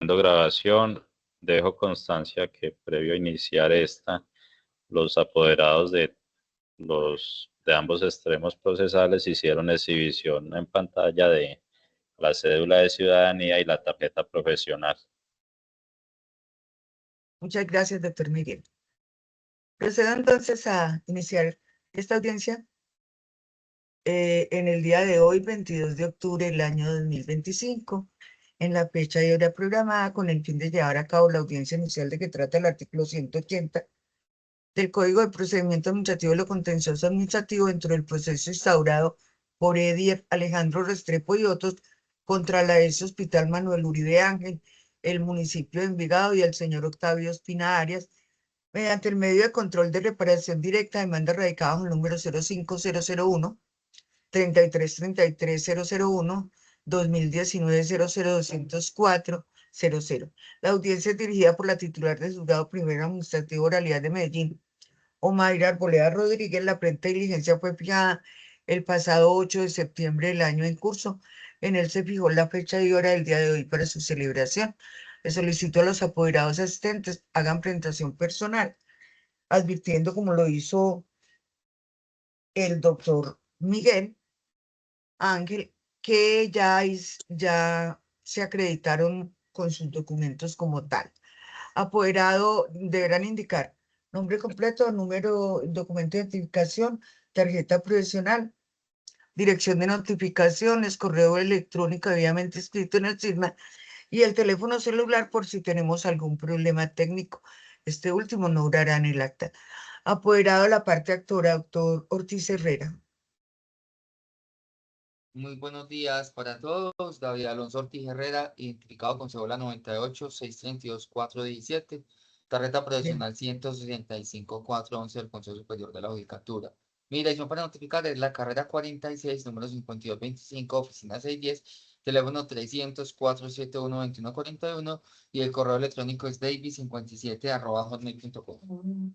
Grabación, dejo constancia que previo a iniciar esta, los apoderados de ambos extremos procesales hicieron exhibición en pantalla de la cédula de ciudadanía y la tarjeta profesional. Muchas gracias, doctor Miguel. Procedo entonces a iniciar esta audiencia en el día de hoy, 22 de octubre del año 2025, en la fecha y hora programada con el fin de llevar a cabo la audiencia inicial de que trata el artículo 180 del Código de Procedimiento Administrativo de lo Contencioso Administrativo dentro del proceso instaurado por Edier Alejandro Restrepo y otros contra la ex Hospital Manuel Uribe Ángel, el municipio de Envigado y el señor Octavio Espina Arias, mediante el medio de control de reparación directa, demanda radicada bajo el número 05001 3333001 2019 00204 00. La audiencia es dirigida por la titular del Juzgado Primero Administrativo Oralidad de Medellín, Omaira Arboleda Rodríguez. La presente diligencia fue fijada el pasado 8 de septiembre del año en curso. En él se fijó la fecha y hora del día de hoy para su celebración. Le solicito a los apoderados asistentes hagan presentación personal, advirtiendo, como lo hizo el doctor Miguel Ángel, que ya se acreditaron con sus documentos como tal. Apoderado deberán indicar nombre completo, número, documento de identificación, tarjeta profesional, dirección de notificaciones, correo electrónico debidamente escrito en el SIGMA y el teléfono celular por si tenemos algún problema técnico. Este último no durará en el acta. Apoderado de la parte actora, doctor Ortiz Herrera. Muy buenos días para todos. David Alonso Ortiz Herrera, identificado con cédula 98-632-417, tarjeta Bien. profesional 165-411 del Consejo Superior de la Judicatura. Mi dirección para notificar es la carrera 46, número 5225, oficina 610, teléfono 300-471-2141 y el correo electrónico es davis57@hotmail.com.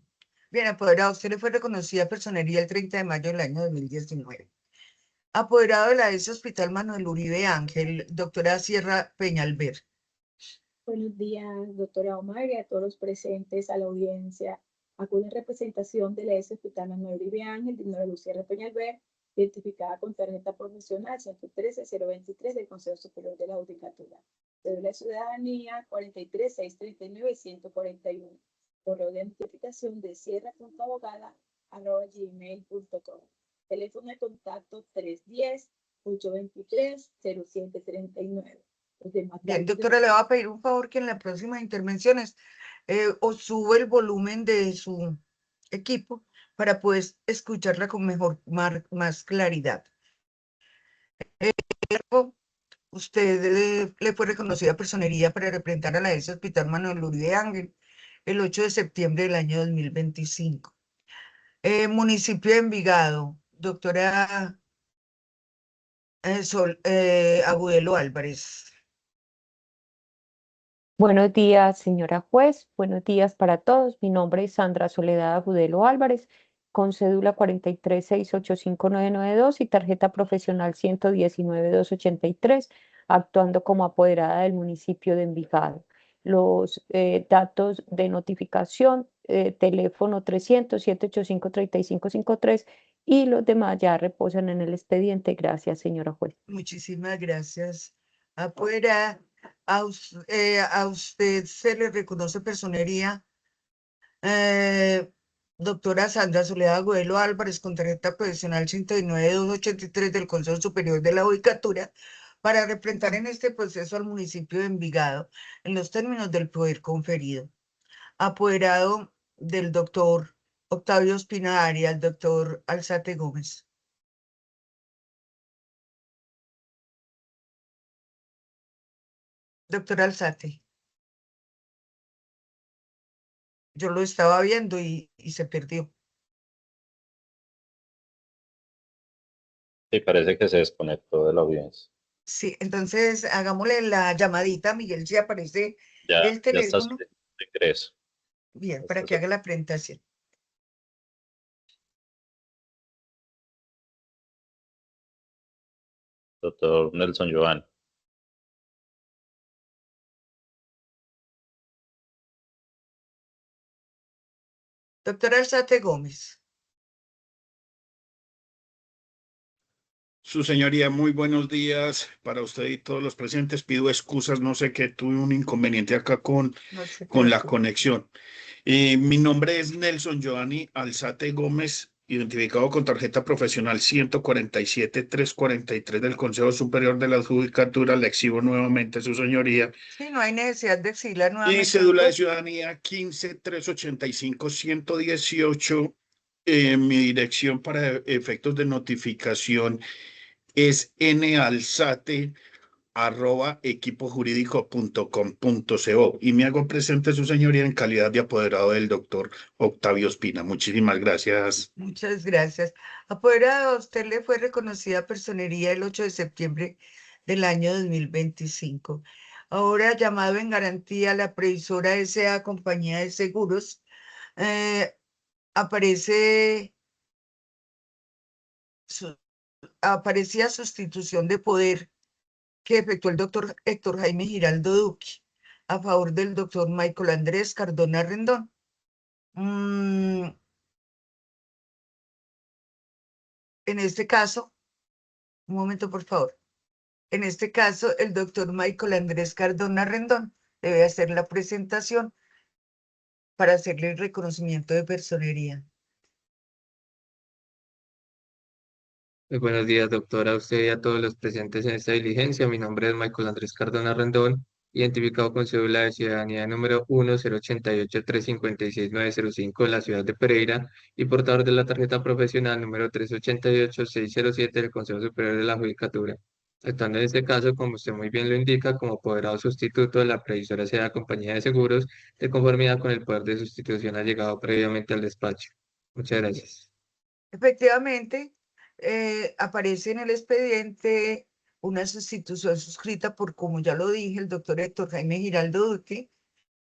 Bien, apoderado, usted le fue reconocida personería el 30 de mayo del año 2019. Apoderado de la ES Hospital Manuel Uribe Ángel, doctora Sierra Peñalver. Buenos días, doctora Omar, y a todos los presentes a la audiencia. Acude en representación de la ES Hospital Manuel Uribe Ángel, de Lucía Peñalver, identificada con tarjeta profesional 113-023 del Consejo Superior de la Judicatura. De la ciudadanía 43-639-141. Correo de identificación de sierra.abogada@gmail.com. Teléfono de contacto 310-823-0739. Bien, doctora, le voy a pedir un favor que en las próximas intervenciones os sube el volumen de su equipo para poder escucharla con más claridad. Usted le fue reconocida personería para representar a la ES Hospital Manuel Uribe Ángel el 8 de septiembre del año 2025. Municipio de Envigado, doctora Agudelo Álvarez. Buenos días, señora juez. Buenos días para todos. Mi nombre es Sandra Soledad Agudelo Álvarez, con cédula 43685992 y tarjeta profesional 119283, actuando como apoderada del municipio de Envigado. Los datos de notificación, teléfono 300-785-3553 y los demás ya reposan en el expediente. Gracias, señora juez. Muchísimas gracias. Afuera, a usted se le reconoce personería. Doctora Sandra Soledad Agudelo Álvarez, con tarjeta profesional 109-283 del Consejo Superior de la Judicatura, para representar en este proceso al municipio de Envigado en los términos del poder conferido. Apoderado del doctor Octavio Espina Arias, doctor Alzate Gómez. Doctor Alzate. Yo lo estaba viendo y se perdió. Sí, parece que se desconectó de la audiencia. Sí, entonces hagámosle la llamadita, Miguel, si aparece el Ya está su teléfono. ingreso. Bien, para Está que su- haga la presentación. Doctor Nelson Giovanni. Doctora Alzate Gómez. Su señoría, muy buenos días para usted y todos los presentes. Pido excusas, no sé que tuve un inconveniente acá No se con la preocupe. conexión. Mi nombre es Nelson Giovanni Alzate Gómez, identificado con tarjeta profesional 147-343 del Consejo Superior de la Judicatura. Le exhibo nuevamente, su señoría. Sí, no hay necesidad de exhibirla Y nuevamente, cédula de doctor. ciudadanía 15-385-118. Mi dirección para efectos de notificación es nalzate@equipojurídico.com.co y me hago presente, su señoría, en calidad de apoderado del doctor Octavio Espina. Muchísimas gracias. Muchas gracias. Apoderado, a usted le fue reconocida personería el 8 de septiembre del año 2025. Ahora llamado en garantía la previsora S.A. Compañía de Seguros, aparece aparecía sustitución de poder que efectuó el doctor Héctor Jaime Giraldo Duque a favor del doctor Michael Andrés Cardona Rendón. En este caso, un momento por favor. En este caso, el doctor Michael Andrés Cardona Rendón debe hacer la presentación para hacerle el reconocimiento de personería. Muy buenos días, doctora, a usted y a todos los presentes en esta diligencia. Mi nombre es Michael Andrés Cardona Rendón, identificado con cédula de ciudadanía número 10883566905 en la ciudad de Pereira y portador de la tarjeta profesional número 388607 del Consejo Superior de la Judicatura. Actuando en este caso, como usted muy bien lo indica, como apoderado sustituto de la previsora sea Compañía de Seguros, de conformidad con el poder de sustitución allegado previamente al despacho. Muchas gracias. Efectivamente, aparece en el expediente una sustitución suscrita por, como ya lo dije, el doctor Héctor Jaime Giraldo Duque,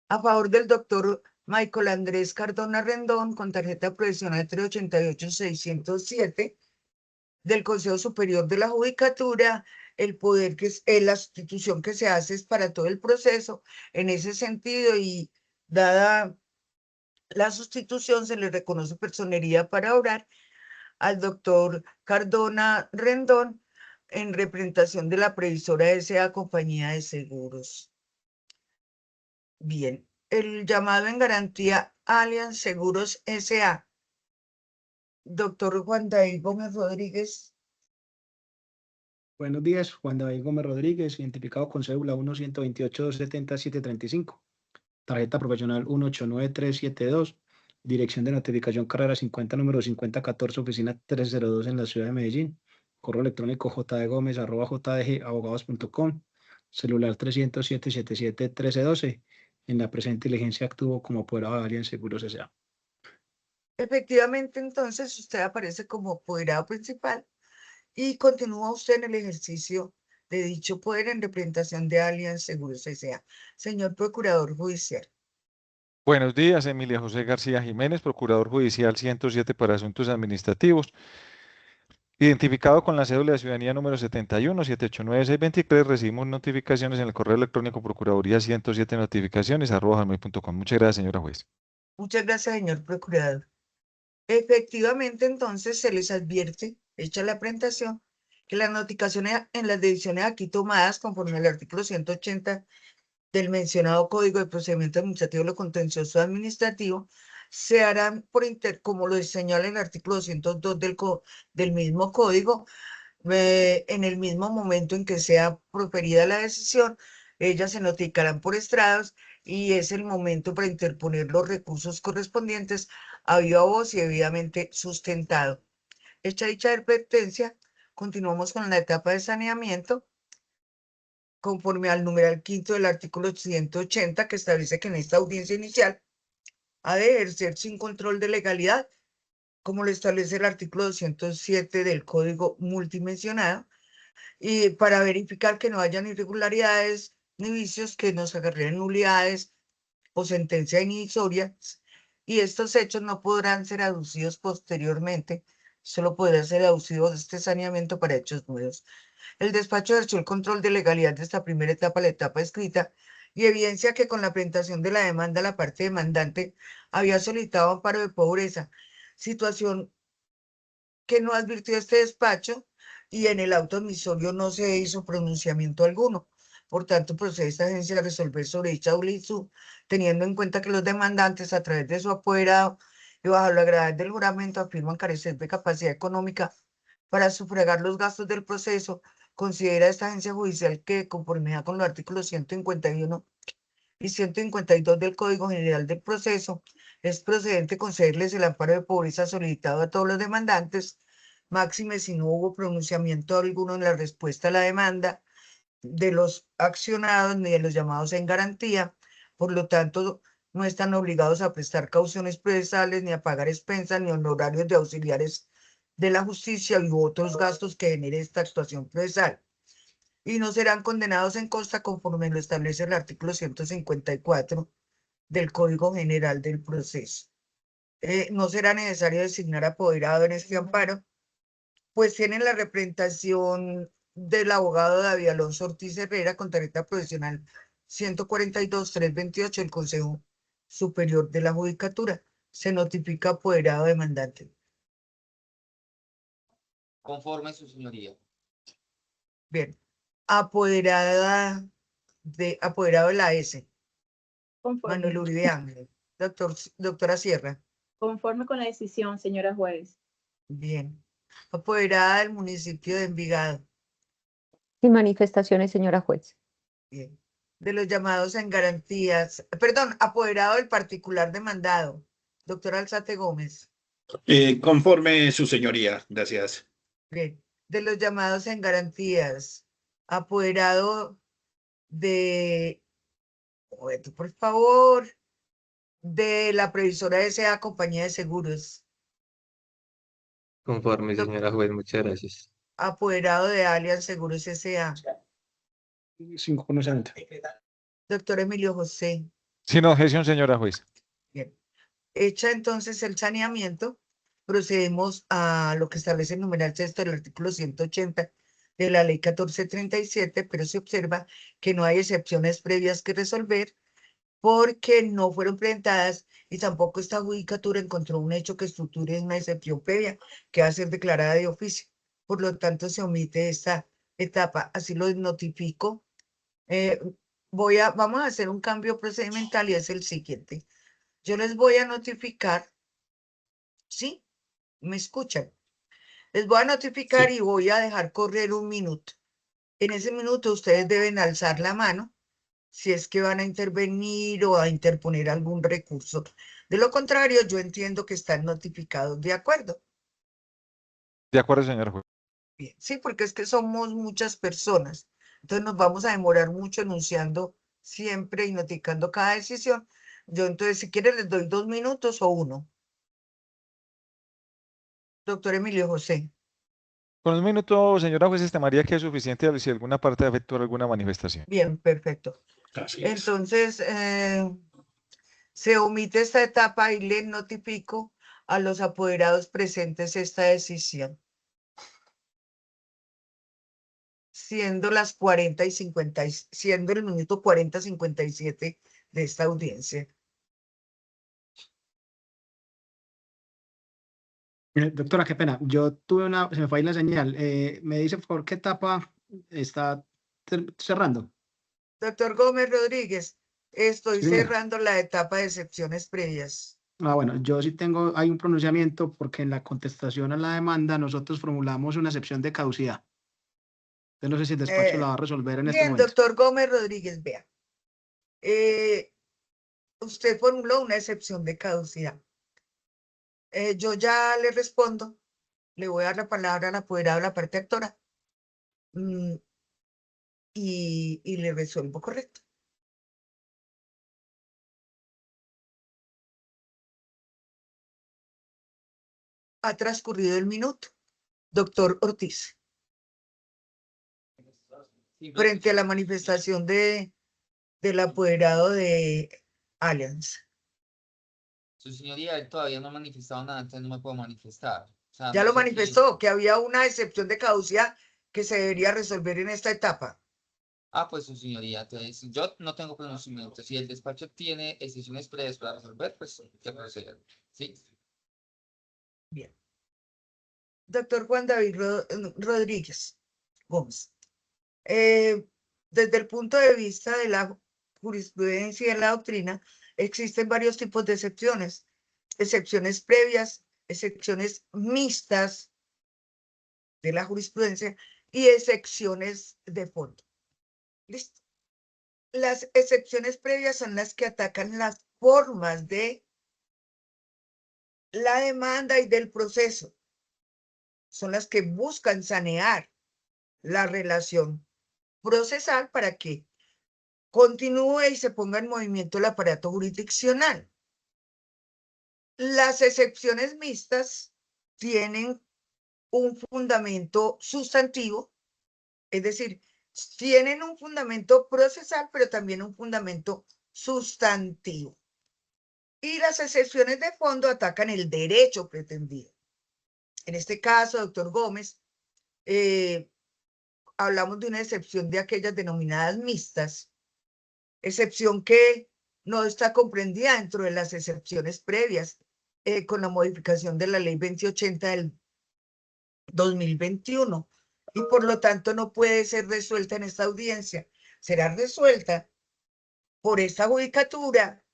a favor del doctor Michael Andrés Cardona Rendón, con tarjeta profesional 388-607 del Consejo Superior de la Judicatura. El poder que es la sustitución que se hace es para todo el proceso. En ese sentido, y dada la sustitución, se le reconoce personería para obrar al doctor Cardona Rendón en representación de la previsora S.A. Compañía de Seguros. Bien, el llamado en garantía Allianz Seguros S.A. Doctor Juan David Gómez Rodríguez. Buenos días, Juan David Gómez Rodríguez, identificado con cédula 1-128-270-735, tarjeta profesional 189-372, dirección de notificación carrera 50, número 5014, oficina 302 en la ciudad de Medellín, correo electrónico jdgomez@jdgabogados.com, celular 307-77-1312. En la presente diligencia actúo como apoderado de Allianz Seguros S.A. Efectivamente, entonces usted aparece como apoderado principal y continúa usted en el ejercicio de dicho poder en representación de Allianz Seguros S.A. Señor Procurador Judicial. Buenos días, Emilia José García Jiménez, Procurador Judicial 107 para Asuntos Administrativos. Identificado con la cédula de ciudadanía número 71-789-623, recibimos notificaciones en el correo electrónico procuraduría 107 notificaciones@gmail.com. Muchas gracias, señora juez. Muchas gracias, señor Procurador. Efectivamente, entonces se les advierte, hecha la presentación, que las notificaciones en las decisiones aquí tomadas conforme al artículo 180 del mencionado Código de Procedimiento Administrativo de lo Contencioso Administrativo se harán como lo señala el artículo 202 del mismo código, en el mismo momento en que sea proferida la decisión, ellas se notificarán por estrados y es el momento para interponer los recursos correspondientes a viva voz y debidamente sustentado. Hecha dicha advertencia, continuamos con la etapa de saneamiento conforme al numeral quinto del artículo 180, que establece que en esta audiencia inicial ha de ejercer sin control de legalidad, como lo establece el artículo 207 del Código multimencionado, y para verificar que no hayan irregularidades ni vicios que nos acarreen nulidades o sentencia inhibisoria, y estos hechos no podrán ser aducidos posteriormente, solo podrá ser aducido este saneamiento para hechos nuevos. El despacho ejerció el control de legalidad de esta primera etapa, la etapa escrita, y evidencia que con la presentación de la demanda la parte demandante había solicitado amparo de pobreza, situación que no advirtió este despacho y en el auto admisorio no se hizo pronunciamiento alguno. Por tanto, procede esta agencia a resolver sobre dicha solicitud, teniendo en cuenta que los demandantes, a través de su apoderado y bajo la gravedad del juramento, afirman carecer de capacidad económica para sufragar los gastos del proceso. Considera esta agencia judicial que, de conformidad con los artículos 151 y 152 del Código General del Proceso, es procedente concederles el amparo de pobreza solicitado a todos los demandantes, máxime si no hubo pronunciamiento alguno en la respuesta a la demanda de los accionados ni de los llamados en garantía. Por lo tanto, no están obligados a prestar cauciones procesales, ni a pagar expensas, ni honorarios de auxiliares de la justicia y otros gastos que genere esta actuación procesal, y no serán condenados en costa conforme lo establece el artículo 154 del Código General del Proceso. No será necesario designar apoderado en este amparo, pues tienen la representación del abogado David Alonso Ortiz Herrera con tarjeta profesional 142-328 del Consejo Superior de la Judicatura. Se notifica apoderado demandante. Conforme su señoría. Bien. Apoderado de la S. Conforme. Manuel Uribe Ángel. Doctora Sierra. Conforme con la decisión, señora juez. Bien. Apoderada del municipio de Envigado. Sin manifestaciones, señora juez. Bien. De los llamados en garantías. Perdón, apoderado del particular demandado. Doctora Alzate Gómez. Conforme su señoría, gracias. Bien. De los llamados en garantías. Apoderado de... por favor. De la previsora S.A. Compañía de Seguros. Conforme, señora juez, muchas gracias. Apoderado de Allianz Seguros S.A. Sin conocimiento. Doctor Emilio José. Sin objeción, señora juez. Bien. Hecha entonces el saneamiento, procedemos a lo que establece el numeral sexto del artículo 180 de la ley 1437, pero se observa que no hay excepciones previas que resolver porque no fueron presentadas y tampoco esta judicatura encontró un hecho que estructure una excepción previa que va a ser declarada de oficio. Por lo tanto, se omite esta etapa. Así lo notifico. Vamos a hacer un cambio procedimental y es el siguiente. Yo les voy a notificar, ¿sí? ¿Me escuchan? Les voy a notificar Sí. y voy a dejar correr un minuto. En ese minuto ustedes deben alzar la mano si es que van a intervenir o a interponer algún recurso. De lo contrario, yo entiendo que están notificados, ¿de acuerdo? De acuerdo, señora juez. Bien, sí, porque es que somos muchas personas. Entonces nos vamos a demorar mucho enunciando siempre y notificando cada decisión. Yo entonces, si quieren, les doy 2 minutos o 1. Doctor Emilio José. Con un minuto, señora juez, estimaría que es suficiente si alguna parte efectuar alguna manifestación. Bien, perfecto. Así es. Entonces, se omite esta etapa y le notifico a los apoderados presentes esta decisión. Siendo las 40 y 50, siendo el minuto 40:57 de esta audiencia. Doctora, qué pena. Yo tuve se me fue ahí la señal. ¿Me dice por favor qué etapa está cerrando? Doctor Gómez Rodríguez, estoy Sí, señora. cerrando la etapa de excepciones previas. Bueno, yo sí hay un pronunciamiento porque en la contestación a la demanda nosotros formulamos una excepción de caducidad. Entonces no sé si el despacho la va a resolver en este Bien, momento. doctor Gómez Rodríguez, vea. Usted formuló una excepción de caducidad. Yo ya le respondo, le voy a dar la palabra al apoderado de la parte actora y le resuelvo correcto. Ha transcurrido el minuto. Doctor Ortiz, frente a la manifestación del apoderado de Allianz. Su señoría, él todavía no ha manifestado nada, entonces no me puedo manifestar. O sea, Ya no lo sé si- manifestó, que había una excepción de caducidad que se debería resolver en esta etapa. Ah, pues su señoría, entonces yo no tengo conocimiento. Si el despacho tiene excepciones previas para resolver, pues que proceda. ¿Sí? Bien. Doctor Juan David Rodríguez Gómez. Desde el punto de vista de la jurisprudencia y de la doctrina, existen varios tipos de excepciones. Excepciones previas, excepciones mixtas de la jurisprudencia y excepciones de fondo. ¿Listo? Las excepciones previas son las que atacan las formas de la demanda y del proceso. Son las que buscan sanear la relación procesal para que continúe y se ponga en movimiento el aparato jurisdiccional. Las excepciones mixtas tienen un fundamento sustantivo, es decir, tienen un fundamento procesal, pero también un fundamento sustantivo. Y las excepciones de fondo atacan el derecho pretendido. En este caso, doctor Gómez, hablamos de una excepción de aquellas denominadas mixtas, excepción que no está comprendida dentro de las excepciones previas con la modificación de la ley 2080 del 2021 y por lo tanto no puede ser resuelta en esta audiencia. Será resuelta por esta judicatura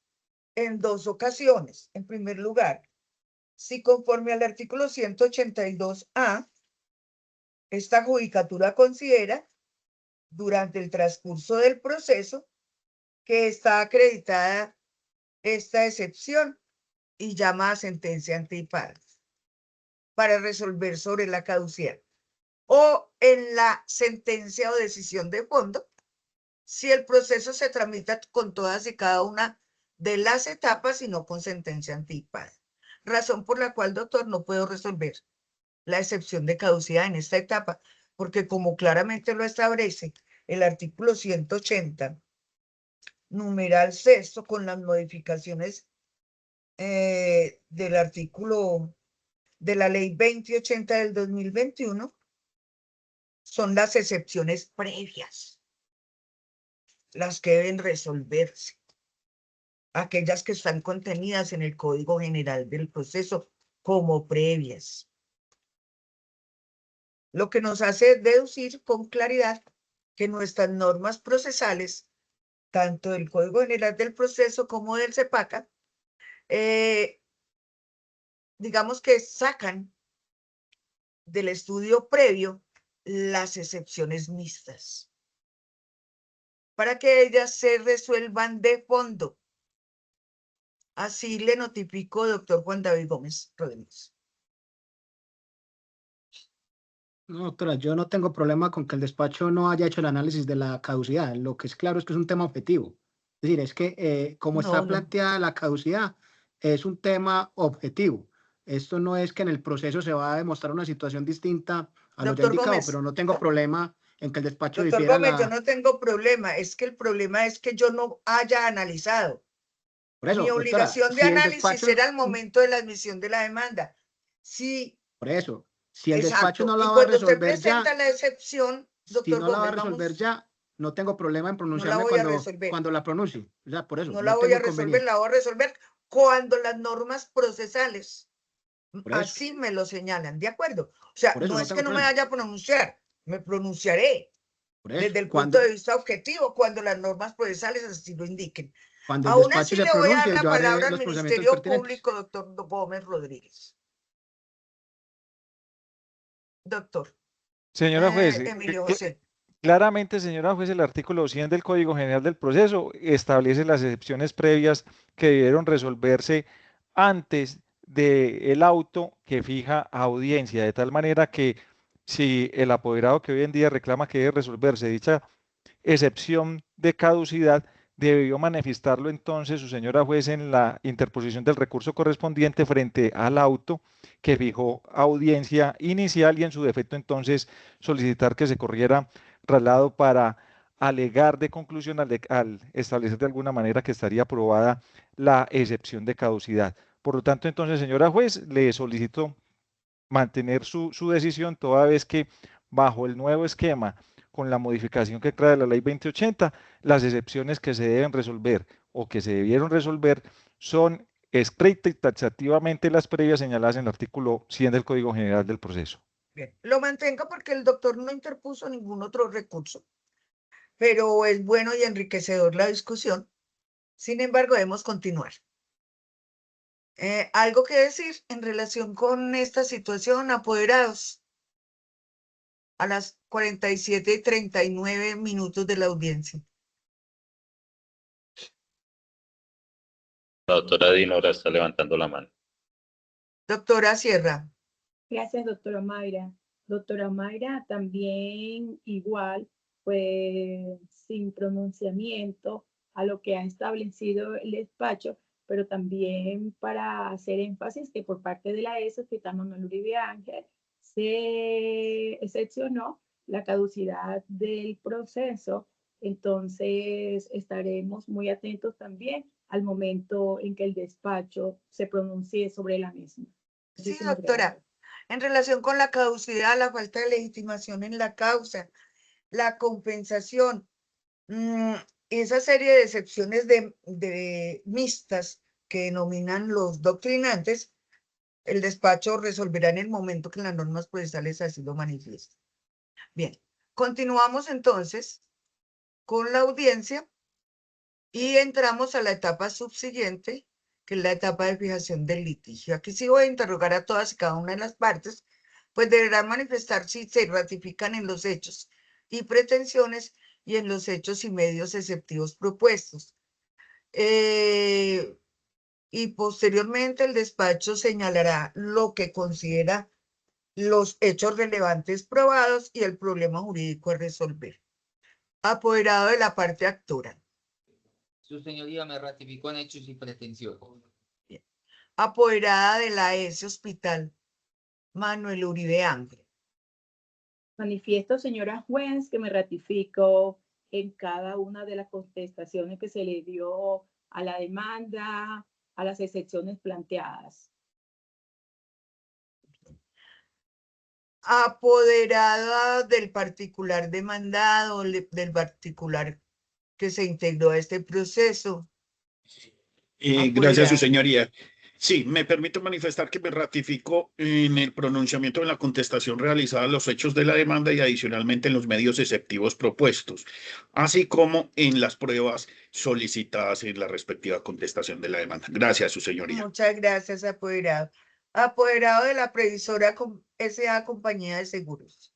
en dos ocasiones. En primer lugar, si conforme al artículo 182A, esta judicatura considera durante el transcurso del proceso que está acreditada esta excepción y llama a sentencia anticipada para resolver sobre la caducidad. O en la sentencia o decisión de fondo, si el proceso se tramita con todas y cada una de las etapas y no con sentencia anticipada. Razón por la cual, doctor, no puedo resolver la excepción de caducidad en esta etapa, porque como claramente lo establece el artículo 180, numeral sexto, con las modificaciones del artículo de la ley 2080 del 2021, son las excepciones previas las que deben resolverse, aquellas que están contenidas en el Código General del Proceso como previas. Lo que nos hace deducir con claridad que nuestras normas procesales, tanto del Código General del Proceso como del CEPACA, digamos que sacan del estudio previo las excepciones mixtas para que ellas se resuelvan de fondo. Así le notifico, doctor Juan David Gómez Rodríguez. No, doctora, yo no tengo problema con que el despacho no haya hecho el análisis de la caducidad. Lo que es claro es que es un tema objetivo. Es decir, es que como está No. planteada la caducidad, es un tema objetivo. Esto no es que en el proceso se va a demostrar una situación distinta a lo ya Doctor indicado, Gómez. pero no tengo problema en que el despacho Doctor difiera Gómez, yo no tengo problema. Es que el problema es que yo no haya analizado. Por eso, Mi doctora, obligación de si el análisis despacho, era al momento de la admisión de la demanda. Sí, por eso, si el despacho exacto. no la Y va a cuando usted resolver ya, presenta la excepción, si doctor no la va a Gómez, resolver vamos, ya, no tengo problema en no la pronunciarme voy a resolver. cuando la pronuncie. O sea, por eso, No la no voy tengo a resolver, inconveniente. la voy a resolver cuando las normas procesales Por eso. así me lo señalan, ¿de acuerdo? O sea, Por eso no no es tengo que no me problema. vaya a pronunciar, me pronunciaré Por eso, desde el cuando, punto de vista objetivo cuando las normas procesales así lo indiquen. cuando el Aún despacho así se le voy a dar pronuncie, la yo haré palabra al los procedimientos Ministerio pertinentes. Público, doctor Gómez Rodríguez. Doctor. Señora juez, Emilio José. claramente, señora juez, el artículo 100 del Código General del Proceso establece las excepciones previas que debieron resolverse antes del auto que fija audiencia, de tal manera que si el apoderado que hoy en día reclama que debe resolverse dicha excepción de caducidad, debió manifestarlo entonces su señora juez en la interposición del recurso correspondiente frente al auto que fijó audiencia inicial y en su defecto entonces solicitar que se corriera traslado para alegar de conclusión al establecer de alguna manera que estaría aprobada la excepción de caducidad. Por lo tanto, entonces, señora juez, le solicito mantener su decisión toda vez que bajo el nuevo esquema con la modificación que trae la ley 2080, las excepciones que se deben resolver o que se debieron resolver son estricta y taxativamente las previas señaladas en el artículo 100 del Código General del Proceso. Bien, lo mantengo porque el doctor no interpuso ningún otro recurso, pero es bueno y enriquecedor la discusión. Sin embargo, debemos continuar. ¿Algo que decir en relación con esta situación, apoderados? A las 47:39 de la audiencia. La doctora Dinora está levantando la mano. Doctora Sierra. Gracias, doctora Mayra. Doctora Mayra, también igual, pues sin pronunciamiento a lo que ha establecido el despacho, pero también para hacer énfasis que por parte de la ESO, Hospital Manuel Uribe Ángel, se excepcionó la caducidad del proceso. Entonces estaremos muy atentos también al momento en que el despacho se pronuncie sobre la misma. Sí, Muchísimas doctora. gracias. En relación con la caducidad, la falta de legitimación en la causa, la compensación, esa serie de excepciones de mixtas que denominan los doctrinantes, el despacho resolverá en el momento que las normas procesales así lo manifiesten. Bien, continuamos entonces con la audiencia y entramos a la etapa subsiguiente, que es la etapa de fijación del litigio. Aquí sí voy a interrogar a todas y cada una de las partes, pues deberán manifestar si se ratifican en los hechos y pretensiones y en los hechos y medios exceptivos propuestos. Y posteriormente el despacho señalará lo que considera los hechos relevantes probados y el problema jurídico a resolver. Apoderado de la parte actora. Su señoría me ratificó en hechos y pretensiones. Bien. Apoderada de la ESE Hospital Manuel Uribe Ángel. Manifiesto, señora juez, que me ratifico en cada una de las contestaciones que se le dio a la demanda, a las excepciones planteadas. Apoderada del particular demandado, del particular que se integró a este proceso. Gracias, su Apoderada. señoría. Sí, me permito manifestar que me ratifico en el pronunciamiento de la contestación realizada a los hechos de la demanda y adicionalmente en los medios exceptivos propuestos, así como en las pruebas solicitadas en la respectiva contestación de la demanda. Gracias, su señoría. Muchas gracias, apoderado. Apoderado de la Previsora S.A. Compañía de Seguros.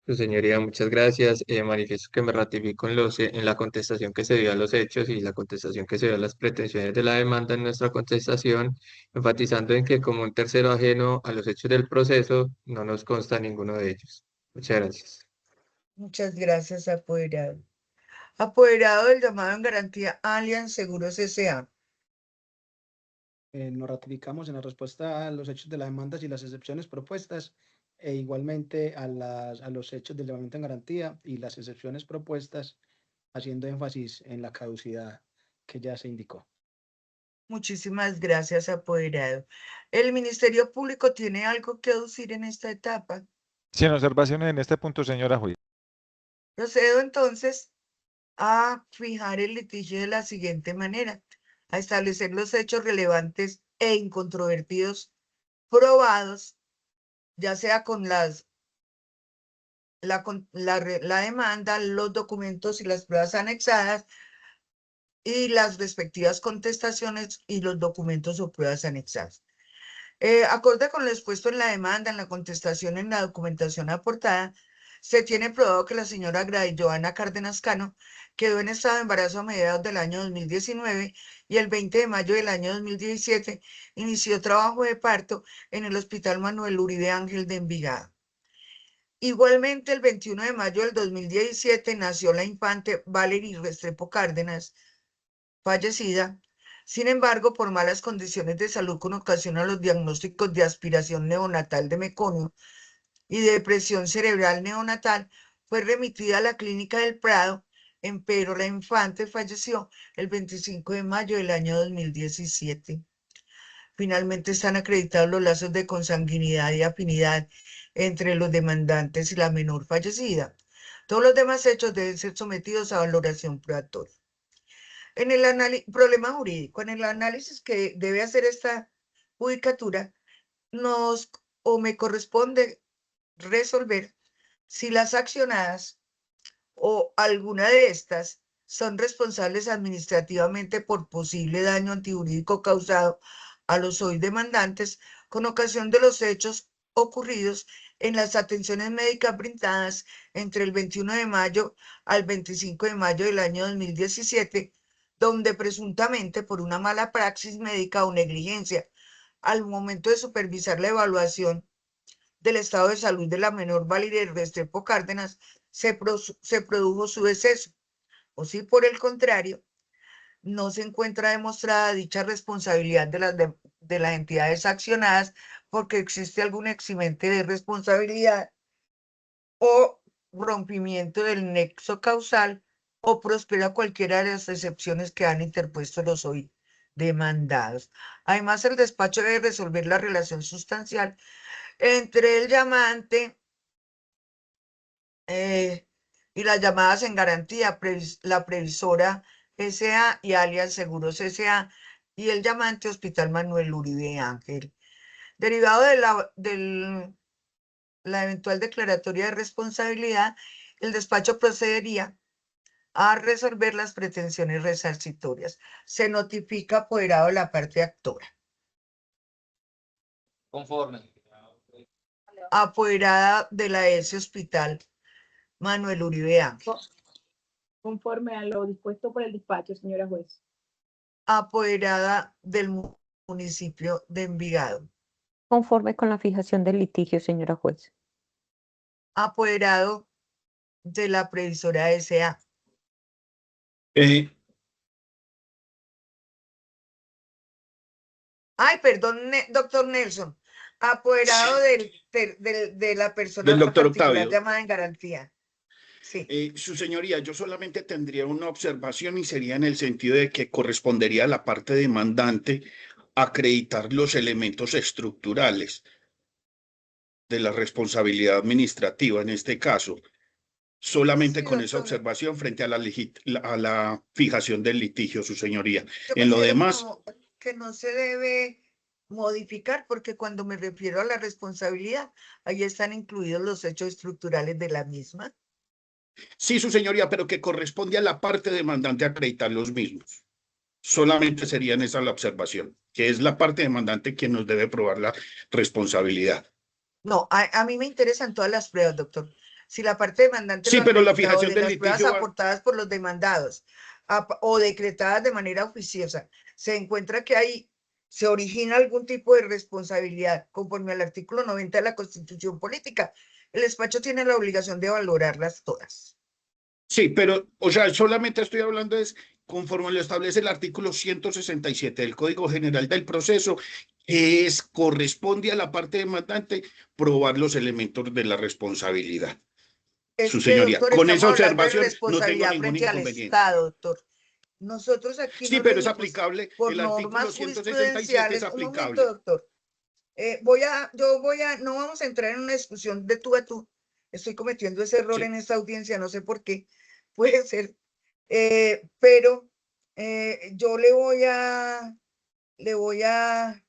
Su señoría, muchas gracias. Manifiesto que me ratifico en la contestación que se dio a los hechos y la contestación que se dio a las pretensiones de la demanda en nuestra contestación, enfatizando en que como un tercero ajeno a los hechos del proceso, no nos consta ninguno de ellos. Muchas gracias. Muchas gracias, apoderado. Apoderado del llamado en garantía Allianz Seguros S.A. Nos ratificamos en la respuesta a los hechos de las demandas y las excepciones propuestas, e igualmente a los hechos del llamamiento en garantía y las excepciones propuestas, haciendo énfasis en la caducidad que ya se indicó. Muchísimas gracias, apoderado. ¿El Ministerio Público tiene algo que aducir en esta etapa? Sin observaciones en este punto, señora juez. Procedo entonces a fijar el litigio de la siguiente manera: a establecer los hechos relevantes e incontrovertidos probados, ya sea con la demanda, los documentos y las pruebas anexadas y las respectivas contestaciones y los documentos o pruebas anexadas. Acorde con lo expuesto en la demanda, en la contestación, en la documentación aportada, se tiene probado que la señora Gray Joana Cárdenas Cano quedó en estado de embarazo a mediados del año 2019 y el 20 de mayo del año 2017 inició trabajo de parto en el Hospital Manuel Uribe Ángel de Envigado. Igualmente, el 21 de mayo del 2017 nació la infante Valerie Restrepo Cárdenas, fallecida. Sin embargo, por malas condiciones de salud con ocasión a los diagnósticos de aspiración neonatal de meconio y de depresión cerebral neonatal, fue remitida a la Clínica del Prado, empero la infante falleció el 25 de mayo del año 2017. Finalmente están acreditados los lazos de consanguinidad y afinidad entre los demandantes y la menor fallecida. Todos los demás hechos deben ser sometidos a valoración probatoria. En el problema jurídico, en el análisis que debe hacer esta judicatura, me corresponde resolver si las accionadas o alguna de estas son responsables administrativamente por posible daño antijurídico causado a los hoy demandantes con ocasión de los hechos ocurridos en las atenciones médicas brindadas entre el 21 de mayo al 25 de mayo del año 2017, donde presuntamente por una mala praxis médica o negligencia al momento de supervisar la evaluación del estado de salud de la menor Valeria Restrepo Cárdenas se produjo su deceso, o si por el contrario no se encuentra demostrada dicha responsabilidad de las entidades accionadas porque existe algún eximente de responsabilidad o rompimiento del nexo causal o prospera cualquiera de las excepciones que han interpuesto los hoy demandados. Además, el despacho debe resolver la relación sustancial entre el llamante y las llamadas en garantía, la previsora S.A. y alias Seguros S.A. y el llamante Hospital Manuel Uribe Ángel. Derivado de la eventual declaratoria de responsabilidad, el despacho procedería a resolver las pretensiones resarcitorias. Se notifica apoderado de la parte actora. Conforme. Apoderada de la S. Hospital Manuel Uribe Ángel. Conforme a lo dispuesto por el despacho, señora juez. Apoderada del municipio de Envigado. Conforme con la fijación del litigio, señora juez. Apoderado de la previsora S.A. Ay, perdón, doctor Nelson. Apoderado de la persona del doctor particular Octavio. llamada en garantía. Sí. Su señoría, yo solamente tendría una observación y sería en el sentido de que correspondería a la parte demandante acreditar los elementos estructurales de la responsabilidad administrativa en este caso, solamente Sí, con esa doctor. observación frente a la fijación del litigio, su señoría. Yo En lo considero demás, que no se debe modificar porque cuando me refiero a la responsabilidad, ahí están incluidos los hechos estructurales de la misma. sí, su señoría, pero que corresponde a la parte demandante acreditar los mismos. Solamente sería en esa la observación, que es la parte demandante quien nos debe probar la responsabilidad. No, a mí me interesan todas las pruebas, doctor. Si la parte demandante Sí, lo pero la acredita o fijación de del las pruebas litigio va... aportadas por los demandados o decretadas de manera oficiosa, se encuentra que ahí se origina algún tipo de responsabilidad conforme al artículo 90 de la Constitución Política. El despacho tiene la obligación de valorarlas todas. Sí, pero, o sea, solamente estoy hablando es conforme lo establece el artículo 167 del Código General del Proceso, que corresponde a la parte demandante probar los elementos de la responsabilidad. Es Su que, señoría, doctor, con estamos esa hablando de observación no tengo responsabilidad ningún frente al inconveniente. Estado, doctor. Nosotros aquí Sí, nos pero es regimos aplicable, por el artículo normas 167 es jurisprudenciales. Un momento, aplicable. doctor. No vamos a entrar en una discusión de tú a tú. Estoy cometiendo ese error Sí. en esta audiencia, no sé por qué. Puede ser. Pero yo le voy a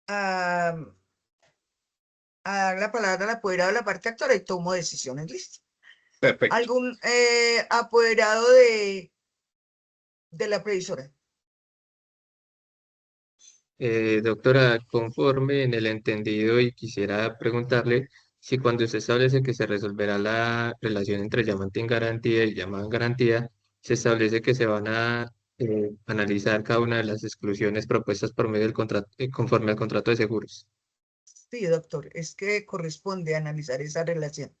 dar la palabra al apoderado de la parte actora y tomo decisiones. Listo. Perfecto. ¿Algún apoderado de la previsora? Doctora, conforme en el entendido y quisiera preguntarle si cuando usted establece que se resolverá la relación entre llamante en garantía y llamada en garantía, se establece que se van a analizar cada una de las exclusiones propuestas por medio del contrato, conforme al contrato de seguros. Sí, doctor, es que corresponde analizar esa relación.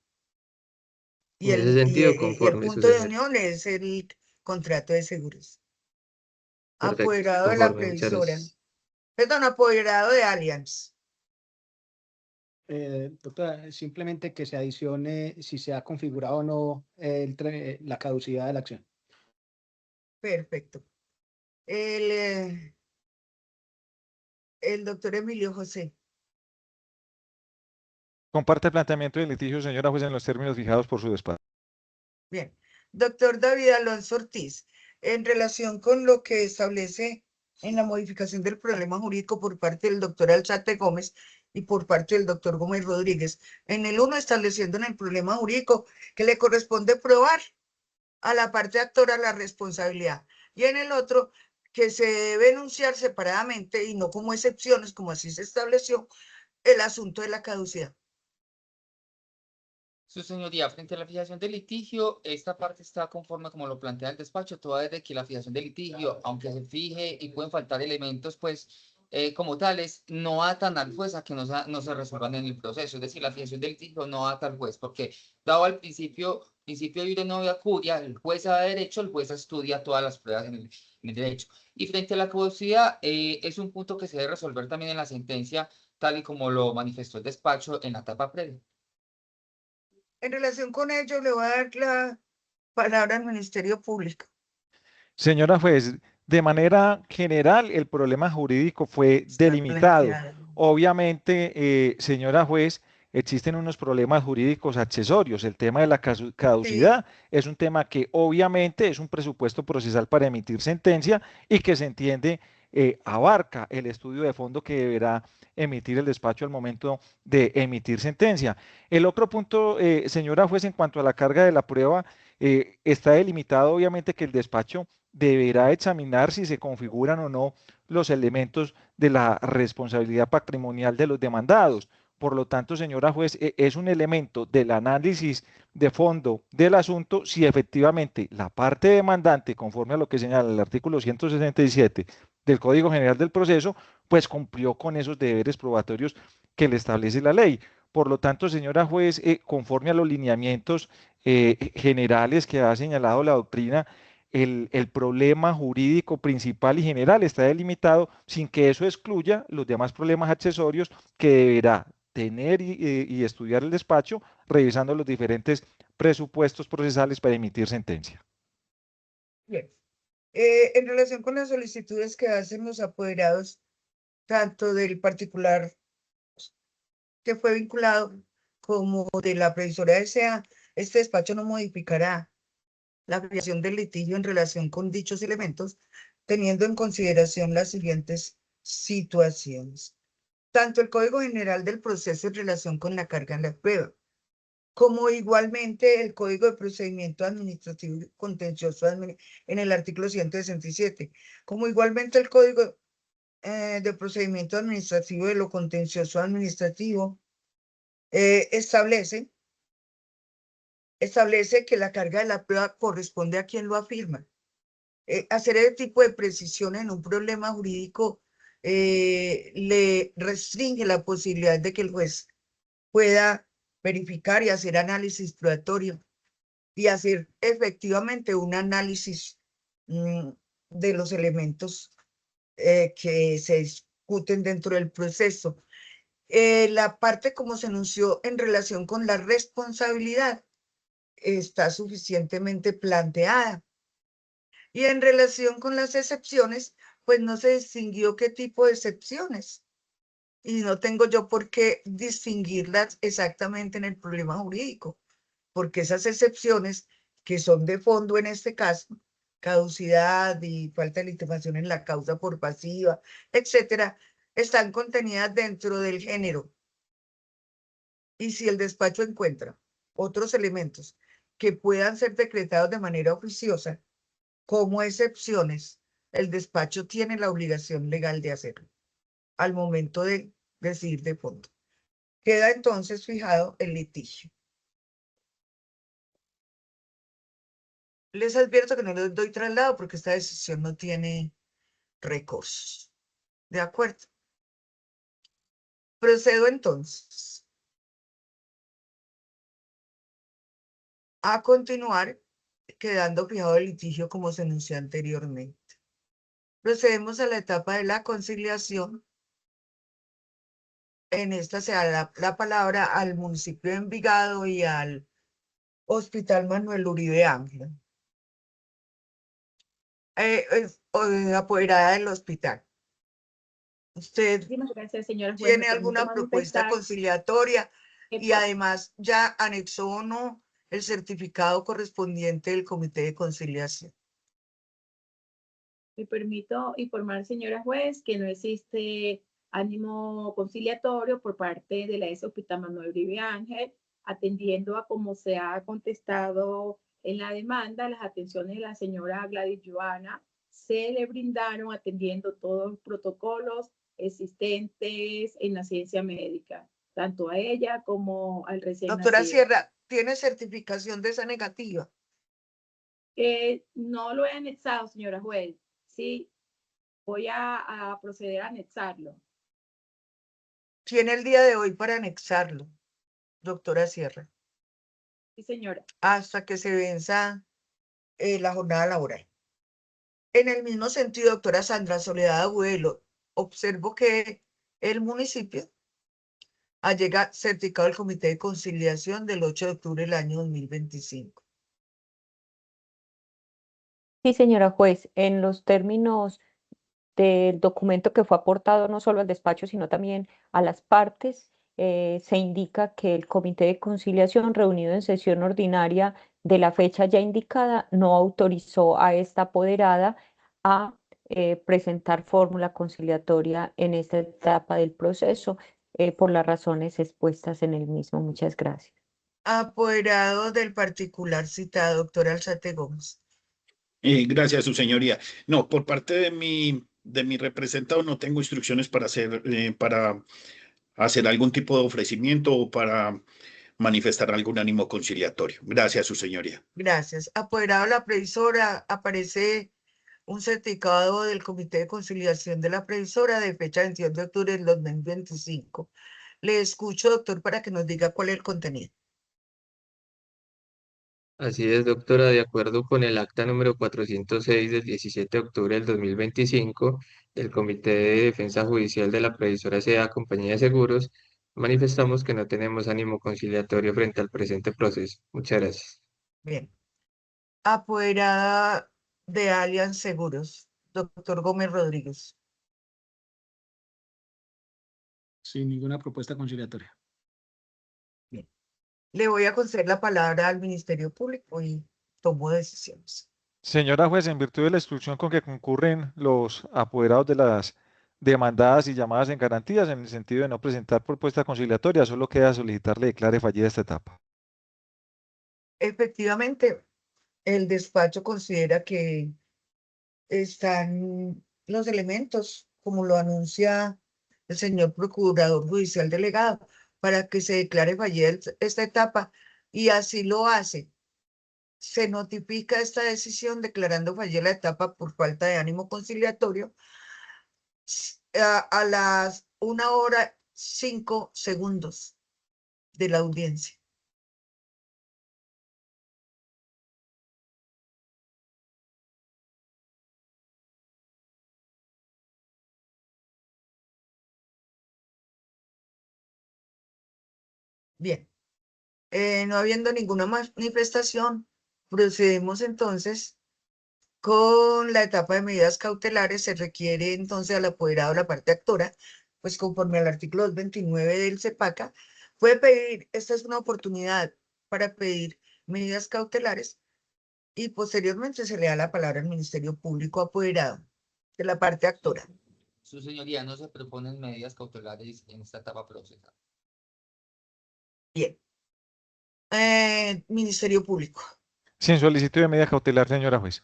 Y En ese el, y, sentido, y el conforme su punto de señor. unión es el contrato de seguros. Perfecto, Apoderado de la conforme, muchas previsora. gracias. Perdón, apoderado de Allianz. Doctora, simplemente que se adicione si se ha configurado o no la caducidad de la acción. Perfecto. El doctor Emilio José. Comparte el planteamiento del litigio, señora juez, en los términos fijados por su despacho. Bien. Doctor David Alonso Ortiz, en relación con lo que establece en la modificación del problema jurídico por parte del doctor Alzate Gómez y por parte del doctor Gómez Rodríguez, en el uno estableciendo en el problema jurídico que le corresponde probar a la parte actora la responsabilidad, y en el otro que se debe enunciar separadamente y no como excepciones, como así se estableció, el asunto de la caducidad. Su señoría, frente a la fijación del litigio, esta parte está conforme como lo plantea el despacho, toda vez de que la fijación del litigio, aunque se fije y pueden faltar elementos, pues, como tales, no atan al juez a que no se resuelvan en el proceso. Es decir, la fijación del litigio no ata al juez, porque dado al principio de novia curia, el juez da derecho, el juez estudia todas las pruebas en el derecho. Y frente a la caducidad, es un punto que se debe resolver también en la sentencia, tal y como lo manifestó el despacho en la etapa previa. En relación con ello, le voy a dar la palabra al Ministerio Público. Señora juez, de manera general, el problema jurídico fue Está delimitado. planteado. Obviamente, señora juez, existen unos problemas jurídicos accesorios. El tema de la caducidad es un tema que obviamente es un presupuesto procesal para emitir sentencia y que se entiende abarca el estudio de fondo que deberá emitir el despacho al momento de emitir sentencia. El otro punto, señora juez, en cuanto a la carga de la prueba, está delimitado obviamente que el despacho deberá examinar si se configuran o no los elementos de la responsabilidad patrimonial de los demandados. Por lo tanto, señora juez, es un elemento del análisis de fondo del asunto si efectivamente la parte demandante, conforme a lo que señala el artículo 167 del Código General del Proceso, pues cumplió con esos deberes probatorios que le establece la ley. Por lo tanto, señora juez, conforme a los lineamientos generales que ha señalado la doctrina, el problema jurídico principal y general está delimitado sin que eso excluya los demás problemas accesorios que deberá tener y estudiar el despacho, revisando los diferentes presupuestos procesales para emitir sentencia. Bien. En relación con las solicitudes que hacen los apoderados, tanto del particular que fue vinculado como de la previsora S.A., este despacho no modificará la fijación del litigio en relación con dichos elementos, teniendo en consideración las siguientes situaciones. Tanto el Código General del Proceso en relación con la carga en la prueba, como igualmente el Código de Procedimiento Administrativo y Contencioso en el artículo 167, como igualmente el Código de Procedimiento Administrativo de lo Contencioso Administrativo establece que la carga de la prueba corresponde a quien lo afirma. Hacer ese tipo de precisión en un problema jurídico le restringe la posibilidad de que el juez pueda verificar y hacer análisis probatorio y hacer efectivamente un análisis de los elementos que se discuten dentro del proceso. La parte como se anunció en relación con la responsabilidad está suficientemente planteada. Y en relación con las excepciones, pues no se distinguió qué tipo de excepciones. Y no tengo yo por qué distinguirlas exactamente en el problema jurídico, porque esas excepciones que son de fondo en este caso, caducidad y falta de legitimación en la causa por pasiva, etcétera, están contenidas dentro del género. Y si el despacho encuentra otros elementos que puedan ser decretados de manera oficiosa, como excepciones, el despacho tiene la obligación legal de hacerlo al momento de decidir de fondo. Queda entonces fijado el litigio. Les advierto que no les doy traslado porque esta decisión no tiene recursos. ¿De acuerdo? Procedo entonces a continuar quedando fijado el litigio como se anunció anteriormente. Procedemos a la etapa de la conciliación. En esta se da la palabra al municipio de Envigado y al Hospital Manuel Uribe Ángel. Apoderada del hospital. ¿Usted Muchísimas gracias, señora juez. tiene Me permito alguna propuesta manifestar conciliatoria Y además ya anexó o no el certificado correspondiente del Comité de Conciliación. Me permito informar, señora juez, que no existe ánimo conciliatorio por parte de la ex hospital Manuel Uribe Ángel, atendiendo a como se ha contestado en la demanda, las atenciones de la señora Gladys Joana se le brindaron atendiendo todos los protocolos existentes en la ciencia médica, tanto a ella como al recién Doctora nacido. Sierra, ¿tiene certificación de esa negativa? No lo he anexado, señora juez. Sí, voy a proceder a anexarlo. Tiene el día de hoy para anexarlo, doctora Sierra, Sí, señora. hasta que se venza la jornada laboral. En el mismo sentido, doctora Sandra Soledad Agudelo, observo que el municipio allega certificado del Comité de Conciliación del 8 de octubre del año 2025. Sí, señora juez, en los términos del documento que fue aportado no solo al despacho, sino también a las partes, se indica que el Comité de Conciliación, reunido en sesión ordinaria de la fecha ya indicada, no autorizó a esta apoderada a presentar fórmula conciliatoria en esta etapa del proceso, por las razones expuestas en el mismo. Muchas gracias. Apoderado del particular citado, doctora Alzate Gómez. Gracias, su señoría. No, por parte de mi representado no tengo instrucciones para hacer algún tipo de ofrecimiento o para manifestar algún ánimo conciliatorio. Gracias, su señoría. Gracias. Apoderado de la previsora, aparece un certificado del Comité de Conciliación de la previsora de fecha 22 de octubre del 2025. Le escucho, doctor, para que nos diga cuál es el contenido. Así es, doctora, de acuerdo con el acta número 406 del 17 de octubre del 2025 del Comité de Defensa Judicial de la Previsora S.A. Compañía de Seguros, manifestamos que no tenemos ánimo conciliatorio frente al presente proceso. Muchas gracias. Bien. Apoderada de Allianz Seguros, doctor Gómez Rodríguez. Sin ninguna propuesta conciliatoria. Bien. Le voy a conceder la palabra al Ministerio Público y tomo decisiones. Señora juez, en virtud de la instrucción con que concurren los apoderados de las demandadas y llamadas en garantías, en el sentido de no presentar propuesta conciliatoria, solo queda solicitarle declare fallida esta etapa. Efectivamente, el despacho considera que están los elementos, como lo anuncia el señor Procurador Judicial Delegado, para que se declare fallida esta etapa, y así lo hace. Se notifica esta decisión declarando fallida la etapa por falta de ánimo conciliatorio a las 1:05 de la audiencia. Bien, no habiendo ninguna manifestación, procedemos entonces con la etapa de medidas cautelares. Se requiere entonces al apoderado de la parte actora, pues conforme al artículo 229 del CEPACA, puede pedir, esta es una oportunidad para pedir medidas cautelares, y posteriormente se le da la palabra al Ministerio Público apoderado de la parte actora. Su señoría, no se proponen medidas cautelares en esta etapa procesal. Bien. Ministerio Público. Sin solicitud de medida cautelar, señora juez.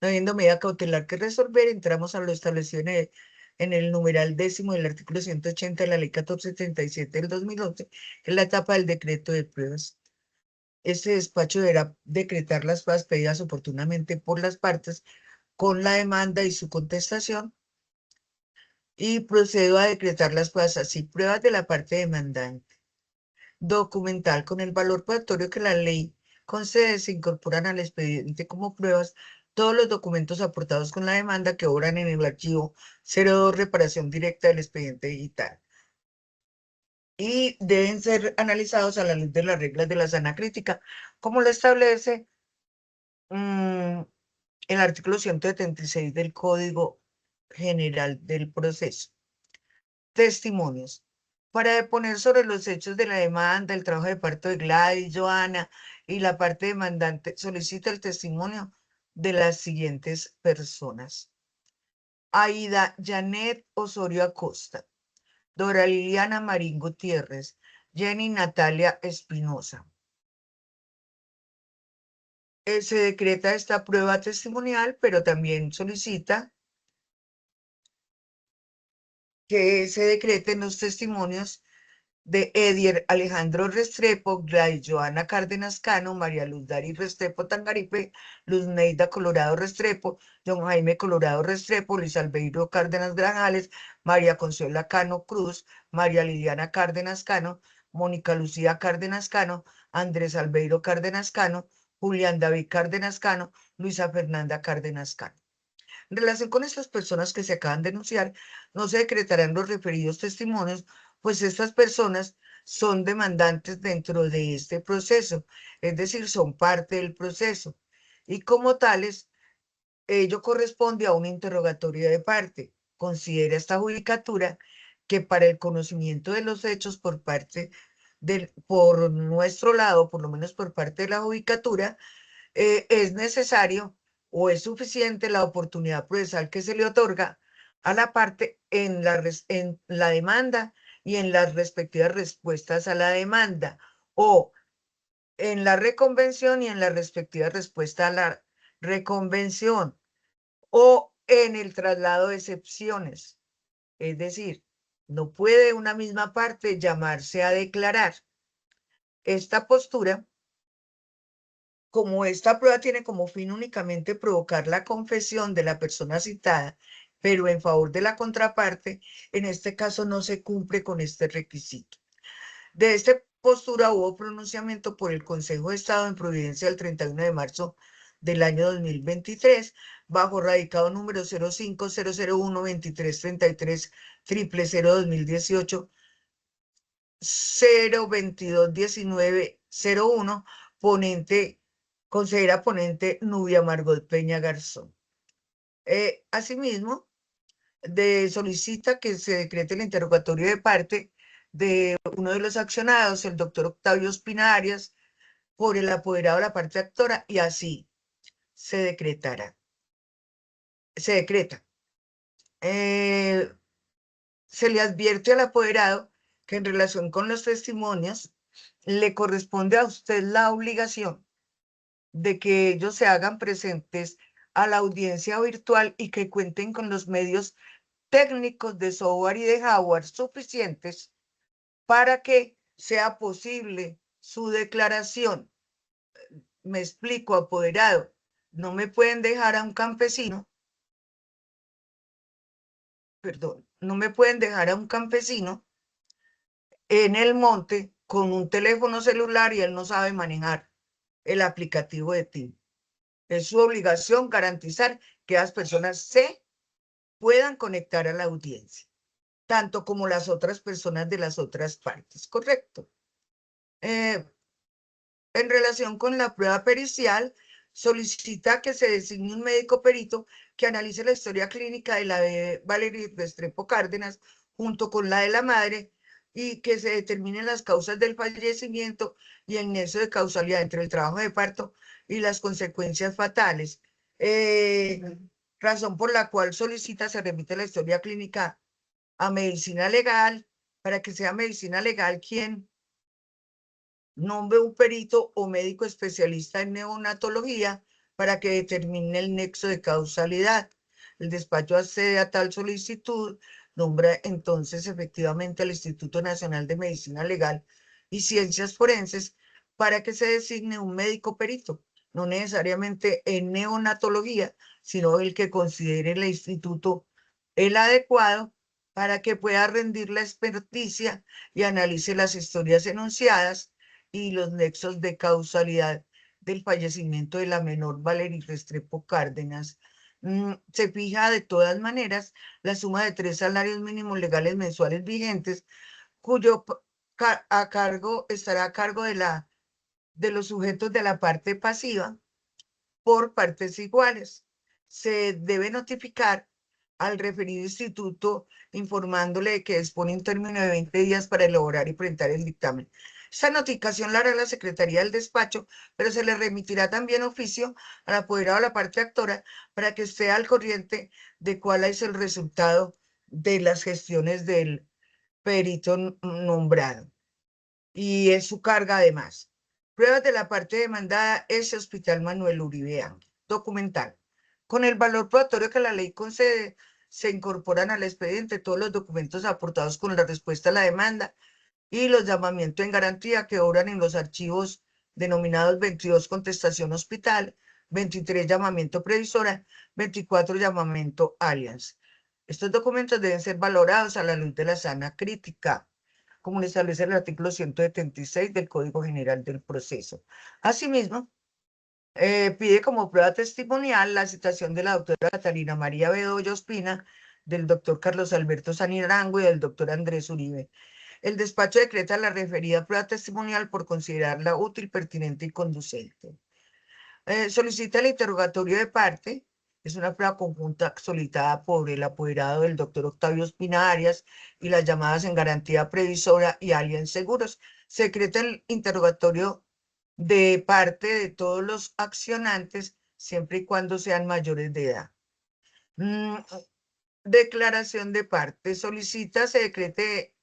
No habiendo medida cautelar que resolver, entramos a lo establecido en el numeral 10º del artículo 180 de la ley 1437 del 2011, que es la etapa del decreto de pruebas. Este despacho deberá decretar las pruebas pedidas oportunamente por las partes con la demanda y su contestación, y procedo a decretar las pruebas así: pruebas de la parte demandante, documental con el valor probatorio que la ley concede. Se incorporan al expediente como pruebas todos los documentos aportados con la demanda que obran en el archivo 02 reparación directa del expediente digital, y deben ser analizados a la luz de las reglas de la sana crítica, como lo establece el artículo 176 del Código General del Proceso. Testimonios. para deponer sobre los hechos de la demanda, el trabajo de parto de Gladys, Joana y la parte demandante, solicita el testimonio de las siguientes personas: Aida Janet Osorio Acosta, Dora Liliana Marín Gutiérrez, Jenny Natalia Espinosa. Se decreta esta prueba testimonial, pero también solicita que se decreten los testimonios de Edier Alejandro Restrepo, Gladys Joana Cárdenas Cano, María Luz Dari Restrepo Tangaripe, Luz Neida Colorado Restrepo, Don Jaime Colorado Restrepo, Luis Albeiro Cárdenas Granjales, María Consuela Cano Cruz, María Liliana Cárdenas Cano, Mónica Lucía Cárdenas Cano, Andrés Albeiro Cárdenas Cano, Julián David Cárdenas Cano, Luisa Fernanda Cárdenas Cano. En relación con estas personas que se acaban de denunciar, no se decretarán los referidos testimonios, pues estas personas son demandantes dentro de este proceso, es decir, son parte del proceso. Y como tales, ello corresponde a un interrogatorio de parte. Considera esta judicatura que para el conocimiento de los hechos por nuestro lado, por lo menos por parte de la judicatura, es necesario o es suficiente la oportunidad procesal que se le otorga a la parte en la demanda y en las respectivas respuestas a la demanda, o en la reconvención y en la respectiva respuesta a la reconvención, o en el traslado de excepciones. Es decir, no puede una misma parte llamarse a declarar. Esta postura, como esta prueba tiene como fin únicamente provocar la confesión de la persona citada, pero en favor de la contraparte, en este caso no se cumple con este requisito. De esta postura hubo pronunciamiento por el Consejo de Estado en Providencia el 31 de marzo del año 2023, bajo radicado número 05-001-2333-000-2018, 022-1901, consejera ponente Nubia Margot Peña Garzón. Asimismo, solicita que se decrete el interrogatorio de parte de uno de los accionados, el doctor Octavio Espina Arias, por el apoderado de la parte actora, y así se decreta. Se le advierte al apoderado que en relación con los testimonios le corresponde a usted la obligación de que ellos se hagan presentes a la audiencia virtual y que cuenten con los medios técnicos de software y de hardware suficientes para que sea posible su declaración. Me explico, apoderado. No me pueden dejar a un campesino, no me pueden dejar a un campesino en el monte con un teléfono celular y él no sabe manejar el aplicativo de TIM. Es su obligación garantizar que las personas se puedan conectar a la audiencia, tanto como las otras personas de las otras partes, ¿correcto? En relación con la prueba pericial, solicita que se designe un médico perito que analice la historia clínica de la bebé Valerie Restrepo Cárdenas junto con la de la madre y que se determinen las causas del fallecimiento y el nexo de causalidad entre el trabajo de parto y las consecuencias fatales. Razón por la cual solicita se remite la historia clínica a medicina legal para que sea medicina legal quien nombre un perito o médico especialista en neonatología para que determine el nexo de causalidad. El despacho accede a tal solicitud, nombra entonces efectivamente al Instituto Nacional de Medicina Legal y Ciencias Forenses para que se designe un médico perito, no necesariamente en neonatología, sino el que considere el instituto el adecuado para que pueda rendir la experticia y analice las historias enunciadas y los nexos de causalidad del fallecimiento de la menor Valerie Restrepo Cárdenas. Se fija de todas maneras la suma de 3 salarios mínimos legales mensuales vigentes, cuyo estará a cargo de los sujetos de la parte pasiva por partes iguales. Se debe notificar al referido instituto informándole que dispone un término de 20 días para elaborar y presentar el dictamen. Esta notificación la hará la Secretaría del Despacho, pero se le remitirá también oficio al apoderado de la parte actora para que esté al corriente de cuál es el resultado de las gestiones del perito nombrado. Y es su carga además. Pruebas de la parte demandada, ese Hospital Manuel Uribe Ángel. Documental. Con el valor probatorio que la ley concede, se incorporan al expediente todos los documentos aportados con la respuesta a la demanda y los llamamientos en garantía que obran en los archivos denominados 22 contestación hospital, 23 llamamiento previsora, 24 llamamiento alias. Estos documentos deben ser valorados a la luz de la sana crítica, como lo establece el artículo 176 del Código General del Proceso. Asimismo, pide como prueba testimonial la citación de la doctora Catalina María Bedoya Ospina, del doctor Carlos Alberto Sanirango y del doctor Andrés Uribe. El despacho decreta la referida prueba testimonial por considerarla útil, pertinente y conducente. Solicita el interrogatorio de parte. Es una prueba conjunta solicitada por el apoderado del doctor Octavio Ospina Arias y las llamadas en garantía previsora y Allianz Seguros. Se decreta el interrogatorio de parte de todos los accionantes, siempre y cuando sean mayores de edad. Declaración de parte. Solicita se decrete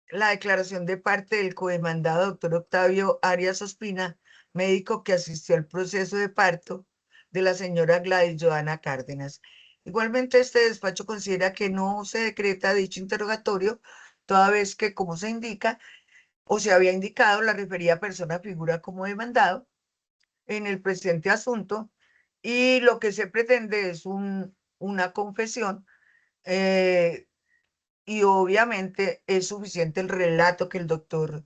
la declaración de parte del codemandado doctor Octavio Arias Ospina, médico que asistió al proceso de parto de la señora Gladys Joana Cárdenas. Igualmente, este despacho considera que no se decreta dicho interrogatorio, toda vez que, como se indica, o se había indicado, la referida persona figura como demandado en el presente asunto, y lo que se pretende es una confesión, y obviamente es suficiente el relato que el doctor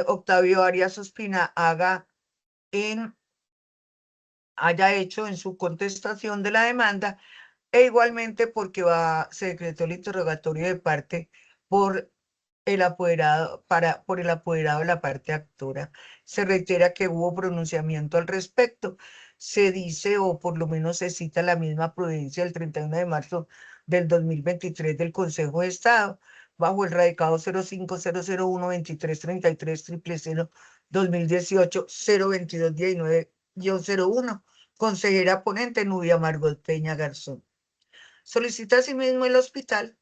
Octavio Arias Ospina haya hecho en su contestación de la demanda, e igualmente porque se decretó el interrogatorio de parte por el apoderado de la parte actora. Se reitera que hubo pronunciamiento al respecto. Se dice, o por lo menos se cita la misma prudencia del 31 de marzo del 2023 del Consejo de Estado, bajo el radicado 0500012333 2018 02219-01, consejera ponente Nubia Margot Peña Garzón. Solicita asimismo el hospital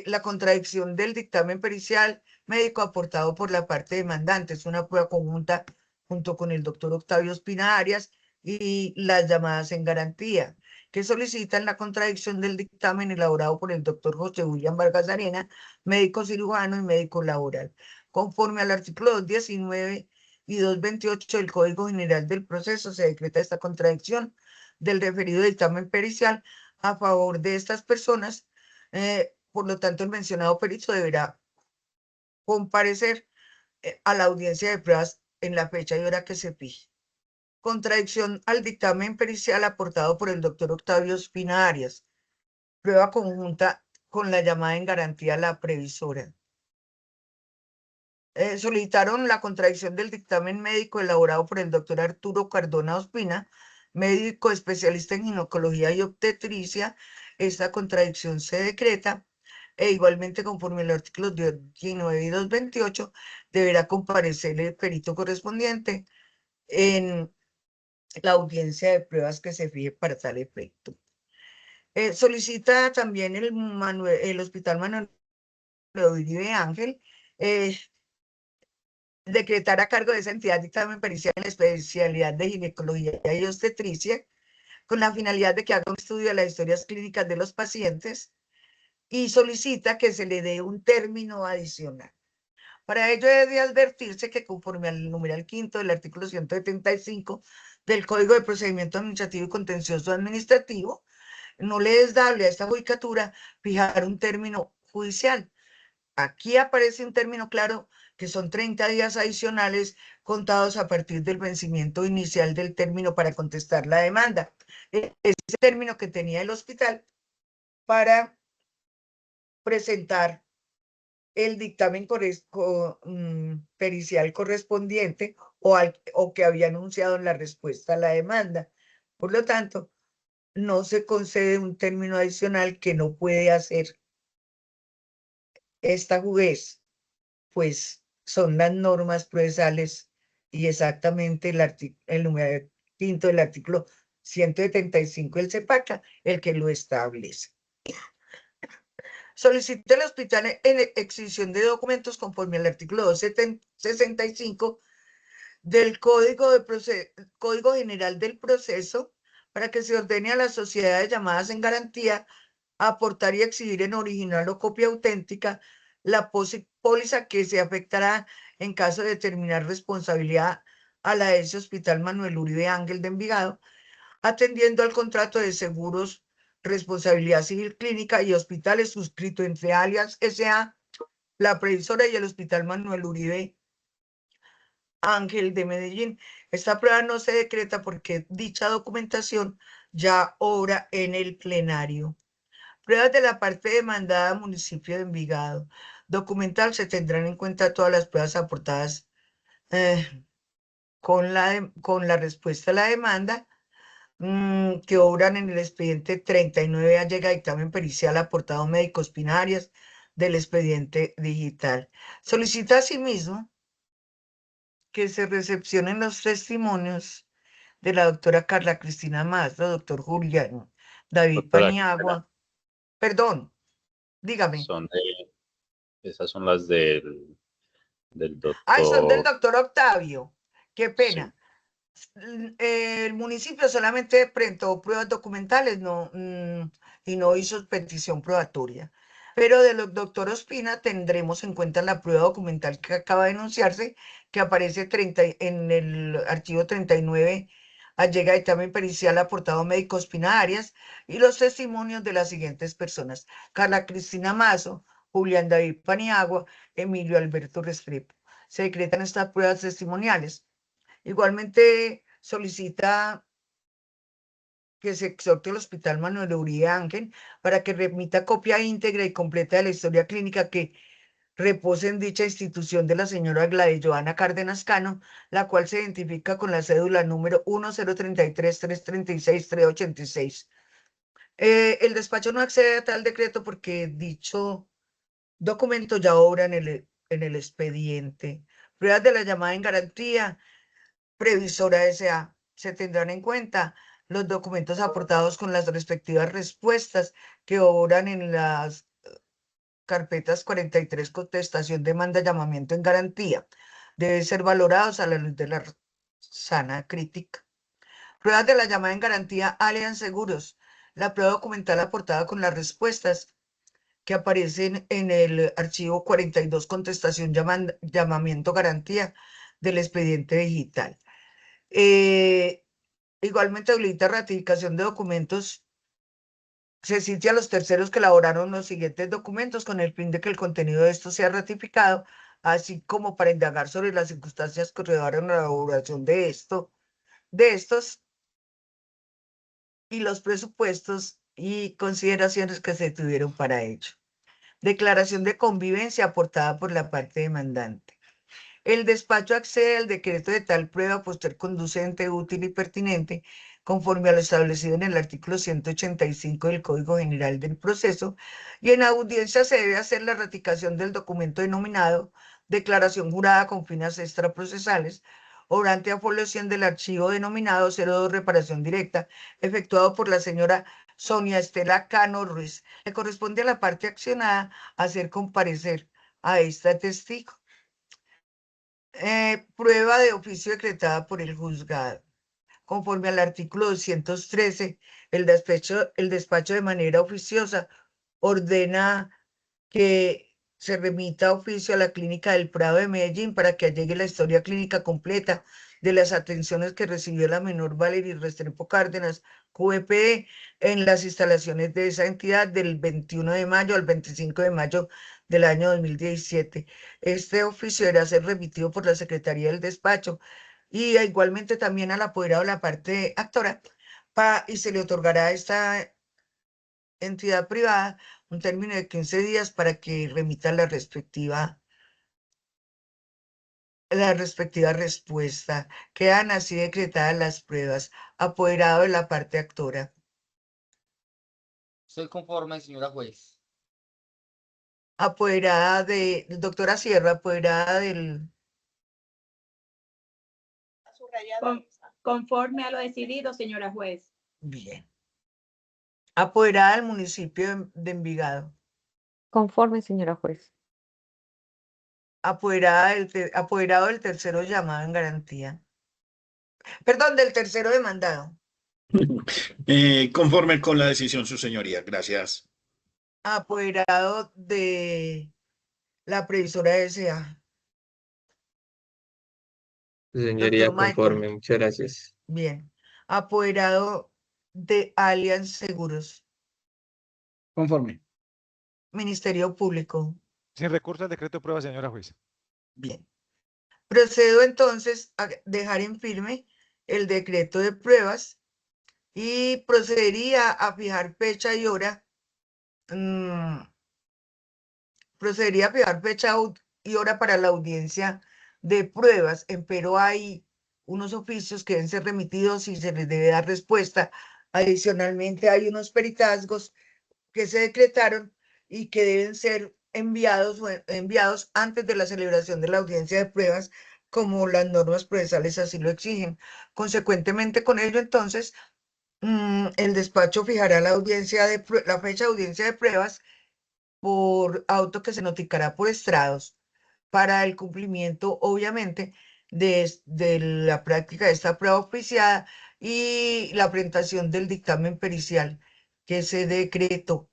la contradicción del dictamen pericial médico aportado por la parte demandante. Es una prueba conjunta junto con el doctor Octavio Ospina Arias y las llamadas en garantía, que solicitan la contradicción del dictamen elaborado por el doctor José William Vargas Arena, médico cirujano y médico laboral. Conforme al artículo 219 y 228 del Código General del Proceso, se decreta esta contradicción del referido dictamen pericial a favor de estas personas. Por lo tanto, el mencionado perito deberá comparecer a la audiencia de pruebas en la fecha y hora que se fije. Contradicción al dictamen pericial aportado por el doctor Octavio Ospina Arias. Prueba conjunta con la llamada en garantía a la previsora. Solicitaron la contradicción del dictamen médico elaborado por el doctor Arturo Cardona Ospina, médico especialista en ginecología y obstetricia. Esta contradicción se decreta. E igualmente, conforme al artículo 19 y 228, deberá comparecer el perito correspondiente en la audiencia de pruebas que se fije para tal efecto. Solicita también el Hospital Manuel Uribe Ángel decretar a cargo de esa entidad dictamen pericial en la especialidad de ginecología y obstetricia, con la finalidad de que haga un estudio de las historias clínicas de los pacientes, y solicita que se le dé un término adicional. Para ello debe advertirse que, conforme al numeral quinto del artículo 175 del Código de Procedimiento Administrativo y Contencioso Administrativo, no le es dable a esta judicatura fijar un término judicial. Aquí aparece un término claro, que son 30 días adicionales contados a partir del vencimiento inicial del término para contestar la demanda. Ese término que tenía el hospital para presentar el dictamen pericial correspondiente o que había anunciado en la respuesta a la demanda. Por lo tanto, no se concede un término adicional que no puede hacer esta juez, pues son las normas procesales y exactamente el número quinto del artículo 175 del CEPACA el que lo establece. Solicita al hospital en exhibición de documentos conforme al artículo 265 del Código General del Proceso para que se ordene a las sociedades llamadas en garantía a aportar y exhibir en original o copia auténtica la póliza que se afectará en caso de determinar responsabilidad a la de ese Hospital Manuel Uribe Ángel de Envigado, atendiendo al contrato de seguros, responsabilidad civil clínica y hospitales suscrito entre Alias S.A., la previsora y el Hospital Manuel Uribe Ángel de Medellín. Esta prueba no se decreta porque dicha documentación ya obra en el plenario. Pruebas de la parte demandada municipio de Envigado. Documental se tendrán en cuenta todas las pruebas aportadas con la respuesta a la demanda que obran en el expediente 39 allega dictamen pericial aportado médicos Pinarias del expediente digital. Solicita asimismo que se recepcionen los testimonios de la doctora Carla Cristina Maestra, doctor Julián David Doctora, Paniagua. Perdón, dígame. Esas son las del Ay, son del doctor. doctor Octavio. Qué Sí. pena. El municipio solamente presentó pruebas documentales y no hizo petición probatoria. Pero del doctor Ospina tendremos en cuenta la prueba documental que acaba de enunciarse, que aparece en el archivo 39, allega dictamen pericial aportado médico Ospina Arias, y los testimonios de las siguientes personas: Carla Cristina Mazo, Julián David Paniagua, Emilio Alberto Restrepo. Se decretan estas pruebas testimoniales. Igualmente solicita que se exhorte al Hospital Manuel Uribe Ángel para que remita copia íntegra y completa de la historia clínica que repose en dicha institución de la señora Gladys Joana Cárdenas Cano, la cual se identifica con la cédula número 1033-336-386. El despacho no accede a tal decreto porque dicho documento ya obra en el expediente. Pruebas de la llamada en garantía. Previsora S.A. Se tendrán en cuenta los documentos aportados con las respectivas respuestas que obran en las carpetas 43, contestación, demanda, llamamiento en garantía. Deben ser valorados a la luz de la sana crítica. Pruebas de la llamada en garantía Allianz Seguros. La prueba documental aportada con las respuestas que aparecen en el archivo 42, contestación, llamamiento, garantía del expediente digital. Igualmente habilita ratificación de documentos. Se cita a los terceros que elaboraron los siguientes documentos con el fin de que el contenido de estos sea ratificado, así como para indagar sobre las circunstancias que rodearon la elaboración de estos y los presupuestos y consideraciones que se tuvieron para ello. Declaración de convivencia aportada por la parte demandante. El despacho accede al decreto de tal prueba por ser conducente, útil y pertinente, conforme a lo establecido en el artículo 185 del Código General del Proceso, y en audiencia se debe hacer la ratificación del documento denominado Declaración Jurada con fines extraprocesales, obrante apoliación del archivo denominado 02 Reparación Directa, efectuado por la señora Sonia Estela Cano Ruiz. Le corresponde a la parte accionada hacer comparecer a esta testigo. Prueba de oficio decretada por el juzgado. Conforme al artículo 213, el despacho de manera oficiosa ordena que se remita oficio a la Clínica del Prado de Medellín para que allegue la historia clínica completa de las atenciones que recibió la menor Valerie Restrepo Cárdenas, QEPE, en las instalaciones de esa entidad del 21 de mayo al 25 de mayo del año 2017. Este oficio deberá ser remitido por la Secretaría del Despacho y igualmente también al apoderado de la parte actora y se le otorgará a esta entidad privada un término de 15 días para que remita la respectiva respuesta. Quedan así decretadas las pruebas. Apoderado de la parte actora. Soy conforme, señora juez. Apoderada de, doctora Sierra, apoderada del, Conforme a lo decidido, señora juez. bien. Apoderada del municipio de Envigado. Conforme, señora juez. Apoderado del tercero llamado en garantía. Perdón, del tercero demandado. Conforme con la decisión, su señoría. Gracias. Apoderado de la previsora S.A. Su señoría, Doctor Michael. conforme. Muchas gracias. Bien. Apoderado de Allianz Seguros. Conforme. Ministerio Público. Sin recurso al decreto de prueba, señora juez. Bien. Procedo entonces a dejar en firme el decreto de pruebas y procedería a fijar fecha y hora. Procedería a fijar fecha y hora para la audiencia de pruebas, pero hay unos oficios que deben ser remitidos y se les debe dar respuesta. Adicionalmente, hay unos peritazgos que se decretaron y que deben ser enviados antes de la celebración de la audiencia de pruebas, como las normas procesales así lo exigen. Consecuentemente, con ello, entonces, el despacho fijará la fecha de audiencia de pruebas por auto que se notificará por estrados para el cumplimiento, obviamente, de la práctica de esta prueba oficiada y la presentación del dictamen pericial que se decretó.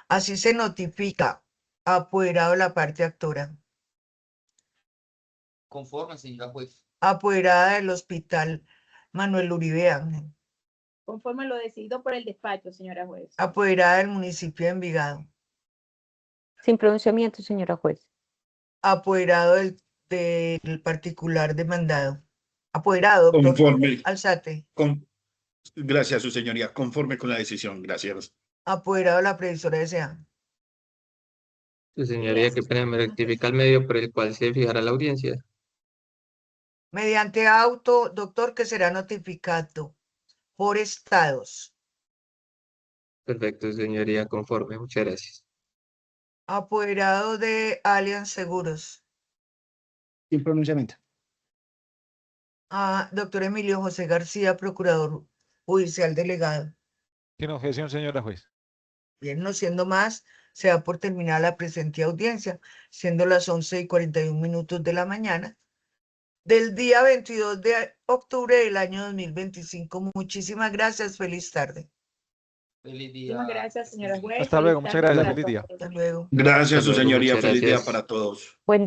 Así se notifica apoderado de la parte actora, Conforme, señora juez. apoderada del Hospital Manuel Uribe Ángel, Conforme a lo decidido por el despacho, señora juez. apoderada del municipio de Envigado, Sin pronunciamiento, señora juez. apoderado del particular demandado, apoderado, doctor Conforme. Alzate, Gracias, su señoría. Conforme con la decisión. Gracias. apoderado de la previsora S.A. Su señoría, qué pena, me rectifica el medio por el cual se fijará la audiencia. Mediante auto, doctor, que será notificado por estados. Perfecto, su señoría, conforme. Muchas gracias. Apoderado de Allianz Seguros. Sin pronunciamiento. Doctor Emilio José García, procurador judicial delegado. Sin objeción, señora juez. Bien, no siendo más, se da por terminada la presente audiencia, siendo las 11:41 de la mañana del día 22 de octubre del año 2025. Muchísimas gracias. Feliz tarde. Feliz día. Muchas gracias, señora juez. Hasta Feliz luego, muchas tarde gracias, para feliz día. todos. Hasta luego. Gracias, Hasta su luego, señoría. muchas Feliz día gracias. para todos. Buen